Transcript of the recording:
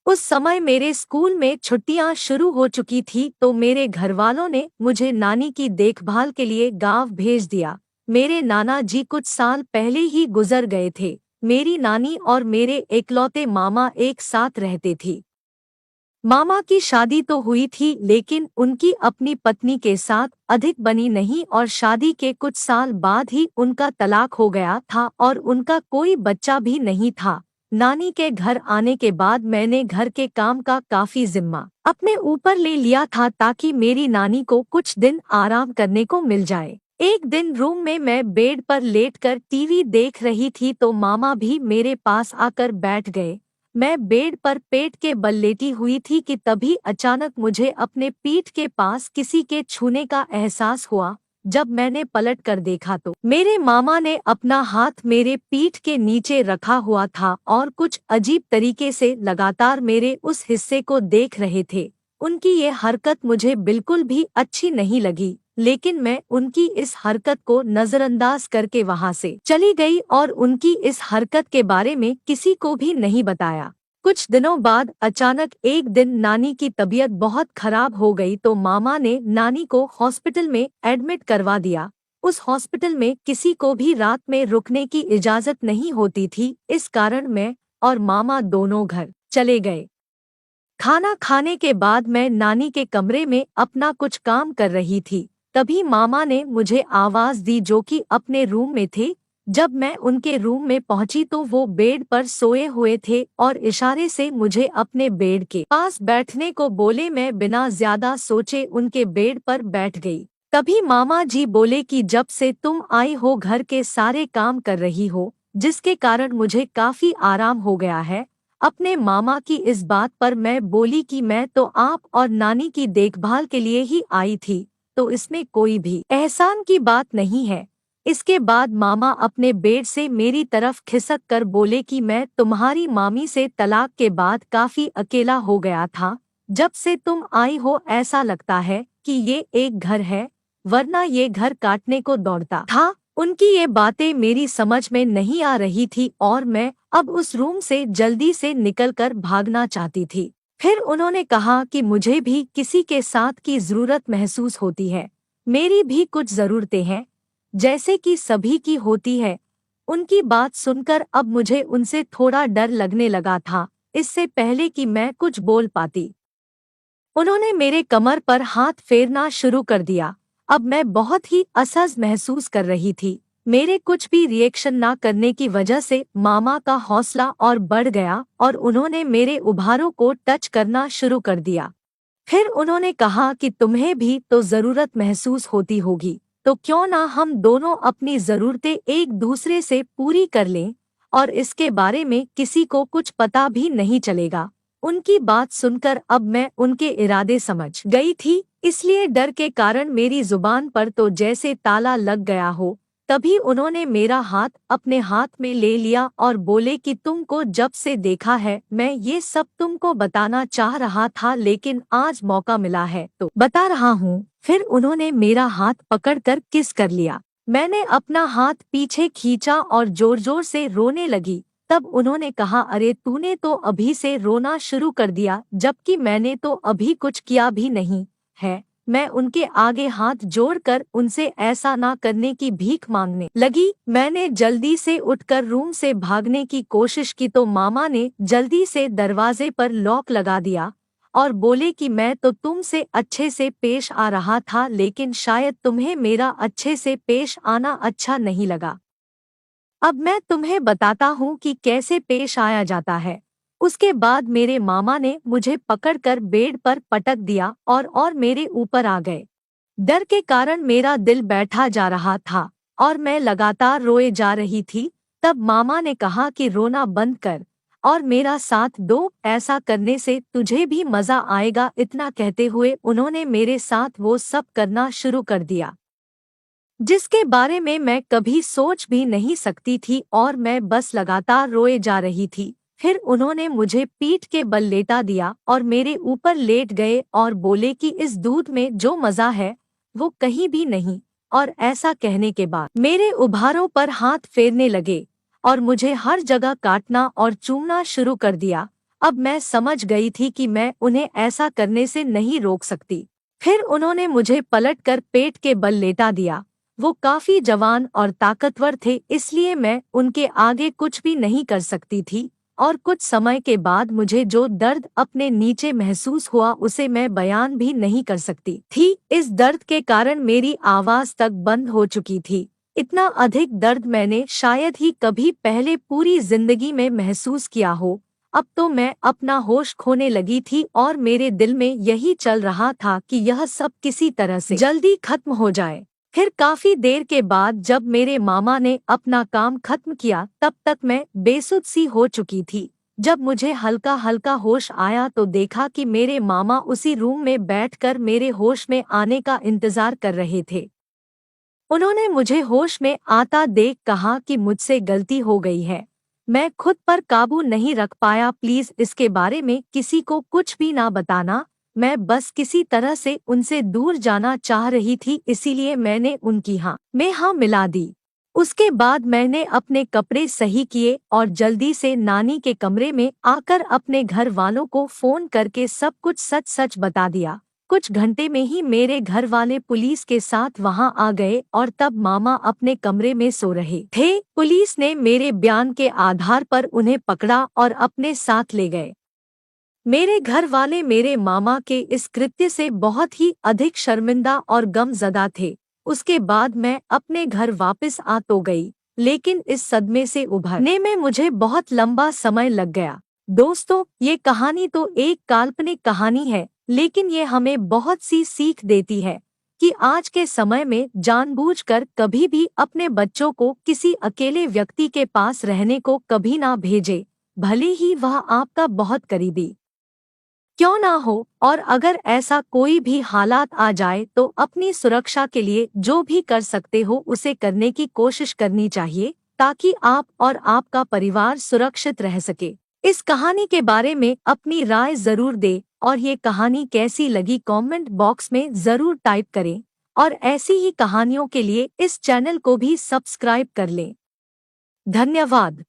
उस समय मेरे स्कूल में छुट्टियां शुरू हो चुकी थी तो मेरे घरवालों ने मुझे नानी की देखभाल के लिए गांव भेज दिया। मेरे नाना जी कुछ साल पहले ही गुजर गए थे। मेरी नानी और मेरे इकलौते मामा एक साथ रहते थे। मामा की शादी तो हुई थी लेकिन उनकी अपनी पत्नी के साथ अधिक बनी नहीं और शादी के कुछ साल बाद ही उनका तलाक हो गया था और उनका कोई बच्चा भी नहीं था। नानी के घर आने के बाद मैंने घर के काम का काफी जिम्मा अपने ऊपर ले लिया था ताकि मेरी नानी को कुछ दिन आराम करने को मिल जाए। एक दिन रूम में मैं बेड पर लेटकर टीवी देख रही थी तो मामा भी मेरे पास आकर बैठ गए। मैं बेड पर पेट के बल लेटी हुई थी कि तभी अचानक मुझे अपने पीठ के पास किसी के छूने का एहसास हुआ। जब मैंने पलट कर देखा तो मेरे मामा ने अपना हाथ मेरे पीठ के नीचे रखा हुआ था और कुछ अजीब तरीके से लगातार मेरे उस हिस्से को देख रहे थे। उनकी ये हरकत मुझे बिल्कुल भी अच्छी नहीं लगी, लेकिन मैं उनकी इस हरकत को नजरअंदाज करके वहां से चली गई और उनकी इस हरकत के बारे में किसी को भी नहीं बताया। कुछ दिनों बाद अचानक एक दिन नानी की तबीयत बहुत खराब हो गई तो मामा ने नानी को हॉस्पिटल में एडमिट करवा दिया। उस हॉस्पिटल में किसी को भी रात में रुकने की इजाजत नहीं होती थी, इस कारण मैं और मामा दोनों घर चले गए। खाना खाने के बाद मैं नानी के कमरे में अपना कुछ काम कर रही थी। तभी मामा ने मुझे आवाज दी जो कि अपने रूम में थे। जब मैं उनके रूम में पहुंची तो वो बेड पर सोए हुए थे और इशारे से मुझे अपने बेड के पास बैठने को बोले। मैं बिना ज्यादा सोचे उनके बेड पर बैठ गई। तभी मामा जी बोले कि जब से तुम आई हो घर के सारे काम कर रही हो, जिसके कारण मुझे काफी आराम हो गया है। अपने मामा की इस बात पर मैं बोली कि मैं तो आप और नानी की देखभाल के लिए ही आई थी, तो इसमें कोई भी एहसान की बात नहीं है। इसके बाद मामा अपने बेड से मेरी तरफ खिसक कर बोले कि मैं तुम्हारी मामी से तलाक के बाद काफी अकेला हो गया था। जब से तुम आई हो ऐसा लगता है कि ये एक घर है, वरना ये घर काटने को दौड़ता था। उनकी ये बातें मेरी समझ में नहीं आ रही थी और मैं अब उस रूम से जल्दी से निकलकर भागना चाहती थी। फिर उन्होंने कहा कि मुझे भी किसी के साथ की जरूरत महसूस होती है। मेरी भी कुछ जरूरतें हैं, जैसे कि सभी की होती है। उनकी बात सुनकर अब मुझे उनसे थोड़ा डर लगने लगा था। इससे पहले कि मैं कुछ बोल पाती, उन्होंने मेरे कमर पर हाथ फेरना शुरू कर दिया। अब मैं बहुत ही असहज महसूस कर रही थी। मेरे कुछ भी रिएक्शन ना करने की वजह से मामा का हौसला और बढ़ गया और उन्होंने मेरे उभारों को टच करना शुरू कर दिया। फिर उन्होंने कहा कि तुम्हें भी तो जरूरत महसूस होती होगी, तो क्यों ना हम दोनों अपनी जरूरतें एक दूसरे से पूरी कर लें और इसके बारे में किसी को कुछ पता भी नहीं चलेगा। उनकी बात सुनकर अब मैं उनके इरादे समझ गई थी, इसलिए डर के कारण मेरी जुबान पर तो जैसे ताला लग गया हो। तभी उन्होंने मेरा हाथ अपने हाथ में ले लिया और बोले कि तुमको जब से देखा है मैं ये सब तुमको बताना चाह रहा था, लेकिन आज मौका मिला है तो बता रहा हूँ। फिर उन्होंने मेरा हाथ पकड़कर किस कर लिया। मैंने अपना हाथ पीछे खींचा और जोर जोर से रोने लगी। तब उन्होंने कहा, अरे तूने तो अभी से रोना शुरू कर दिया, जबकि मैंने तो अभी कुछ किया भी नहीं है। मैं उनके आगे हाथ जोड़कर उनसे ऐसा ना करने की भीख मांगने लगी। मैंने जल्दी से उठकर रूम से भागने की कोशिश की तो मामा ने जल्दी से दरवाजे पर लॉक लगा दिया और बोले कि मैं तो तुमसे अच्छे से पेश आ रहा था, लेकिन शायद तुम्हें मेरा अच्छे से पेश आना अच्छा नहीं लगा। अब मैं तुम्हें बताता हूँ कि कैसे पेश आया जाता है। उसके बाद मेरे मामा ने मुझे पकड़कर बेड पर पटक दिया और मेरे ऊपर आ गए। डर के कारण मेरा दिल बैठा जा रहा था और मैं लगातार रोए जा रही थी। तब मामा ने कहा कि रोना बंद कर और मेरा साथ दो, ऐसा करने से तुझे भी मजा आएगा। इतना कहते हुए उन्होंने मेरे साथ वो सब करना शुरू कर दिया जिसके बारे में मैं कभी सोच भी नहीं सकती थी और मैं बस लगातार रोए जा रही थी। फिर उन्होंने मुझे पीठ के बल लेटा दिया और मेरे ऊपर लेट गए और बोले कि इस दूध में जो मजा है वो कहीं भी नहीं। और ऐसा कहने के बाद मेरे उभारों पर हाथ फेरने लगे और मुझे हर जगह काटना और चूमना शुरू कर दिया। अब मैं समझ गई थी कि मैं उन्हें ऐसा करने से नहीं रोक सकती। फिर उन्होंने मुझे पलटकर पेट के बल लेटा दिया। वो काफी जवान और ताकतवर थे, इसलिए मैं उनके आगे कुछ भी नहीं कर सकती थी। और कुछ समय के बाद मुझे जो दर्द अपने नीचे महसूस हुआ उसे मैं बयान भी नहीं कर सकती थी। इस दर्द के कारण मेरी आवाज तक बंद हो चुकी थी। इतना अधिक दर्द मैंने शायद ही कभी पहले पूरी जिंदगी में महसूस किया हो। अब तो मैं अपना होश खोने लगी थी और मेरे दिल में यही चल रहा था कि यह सब किसी तरह से जल्दी खत्म हो जाए। फिर काफी देर के बाद जब मेरे मामा ने अपना काम खत्म किया तब तक मैं बेसुध सी हो चुकी थी। जब मुझे हल्का हल्का होश आया तो देखा कि मेरे मामा उसी रूम में बैठकर मेरे होश में आने का इंतजार कर रहे थे। उन्होंने मुझे होश में आता देख कहा कि मुझसे गलती हो गई है। मैं खुद पर काबू नहीं रख पाया, प्लीज इसके बारे में किसी को कुछ भी ना बताना। मैं बस किसी तरह से उनसे दूर जाना चाह रही थी, इसीलिए मैंने उनकी हाँ में हाँ मिला दी। उसके बाद मैंने अपने कपड़े सही किए और जल्दी से नानी के कमरे में आकर अपने घर वालों को फोन करके सब कुछ सच सच बता दिया। कुछ घंटे में ही मेरे घर वाले पुलिस के साथ वहां आ गए और तब मामा अपने कमरे में सो रहे थे। पुलिस ने मेरे बयान के आधार पर उन्हें पकड़ा और अपने साथ ले गए। मेरे घर वाले मेरे मामा के इस कृत्य से बहुत ही अधिक शर्मिंदा और गमज़दा थे। उसके बाद मैं अपने घर वापस आ तो गई, लेकिन इस सदमे से उभरने में मुझे बहुत लंबा समय लग गया। दोस्तों, ये कहानी तो एक काल्पनिक कहानी है, लेकिन ये हमें बहुत सी सीख देती है कि आज के समय में जानबूझकर कभी भी अपने बच्चों को किसी अकेले व्यक्ति के पास रहने को कभी ना भेजें, भले ही वह आपका बहुत करीबी क्यों ना हो। और अगर ऐसा कोई भी हालात आ जाए तो अपनी सुरक्षा के लिए जो भी कर सकते हो उसे करने की कोशिश करनी चाहिए, ताकि आप और आपका परिवार सुरक्षित रह सके। इस कहानी के बारे में अपनी राय जरूर दें और ये कहानी कैसी लगी कमेंट बॉक्स में जरूर टाइप करें। और ऐसी ही कहानियों के लिए इस चैनल को भी सब्सक्राइब कर लें। धन्यवाद।